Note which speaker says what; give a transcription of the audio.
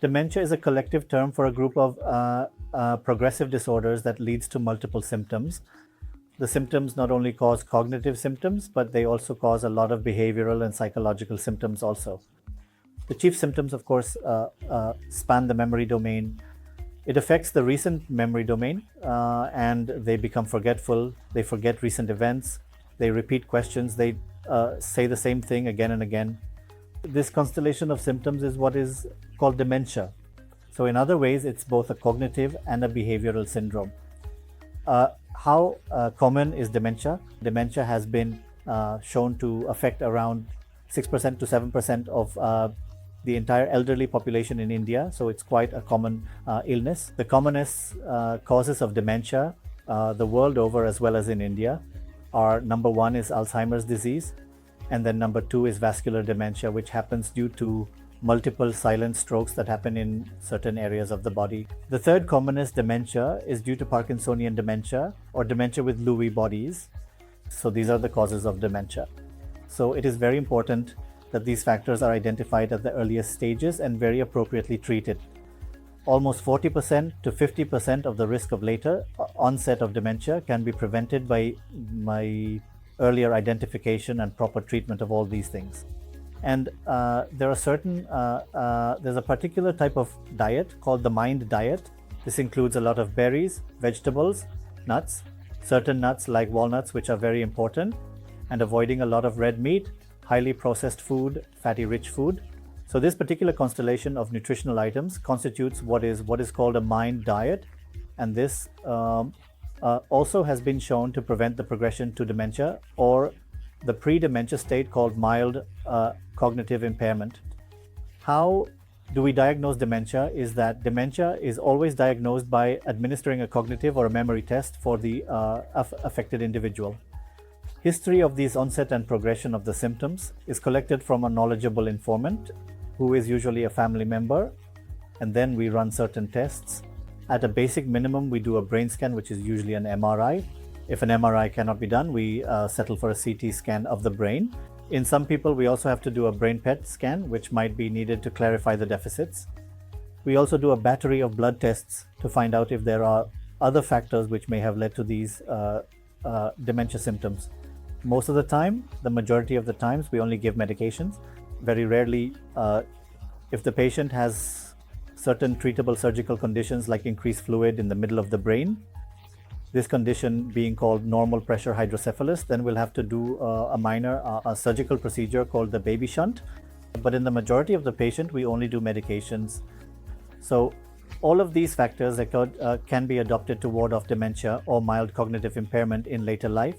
Speaker 1: Dementia is a collective term for a group of progressive disorders that leads to multiple symptoms. The symptoms not only cause cognitive symptoms, but they also cause a lot of behavioral and psychological symptoms also. The chief symptoms, of course, span the memory domain. It affects the recent memory domain, and they become forgetful. They forget recent events. They repeat questions. They say the same thing again and again. This constellation of symptoms is what is called dementia. So in other ways, it's both a cognitive and a behavioral syndrome. How common is dementia? Dementia has been shown to affect around 6% to 7% of the entire elderly population in India. So it's quite a common illness. The commonest causes of dementia the world over, as well as in India, are number one is Alzheimer's disease. And then number two is vascular dementia, which happens due to multiple silent strokes that happen in certain areas of the body. The third commonest dementia is due to Parkinsonian dementia or dementia with Lewy bodies. So these are the causes of dementia. So it is very important that these factors are identified at the earliest stages and very appropriately treated. Almost 40% to 50% of the risk of later onset of dementia can be prevented by earlier identification and proper treatment of all these things. And there's a particular type of diet called the MIND diet. This includes a lot of berries, vegetables, nuts, certain nuts like walnuts, which are very important, and avoiding a lot of red meat, highly processed food, fatty rich food. So this particular constellation of nutritional items constitutes what is called a MIND diet, and this also has been shown to prevent the progression to dementia or the pre-dementia state called mild cognitive impairment. How do we diagnose dementia? Is that dementia is always diagnosed by administering a cognitive or a memory test for the affected individual. History of these onset and progression of the symptoms is collected from a knowledgeable informant, who is usually a family member, and then we run certain tests. At a basic minimum, we do a brain scan, which is usually an MRI. If an MRI cannot be done, we settle for a CT scan of the brain. In some people, we also have to do a brain PET scan, which might be needed to clarify the deficits. We also do a battery of blood tests to find out if there are other factors which may have led to these dementia symptoms. Most of the time, the majority of the times, we only give medications. Very rarely, if the patient has certain treatable surgical conditions like increased fluid in the middle of the brain, this condition being called normal pressure hydrocephalus, then we'll have to do a minor surgical procedure called the baby shunt. But in the majority of the patient, we only do medications. So all of these factors can be adopted to ward off dementia or mild cognitive impairment in later life.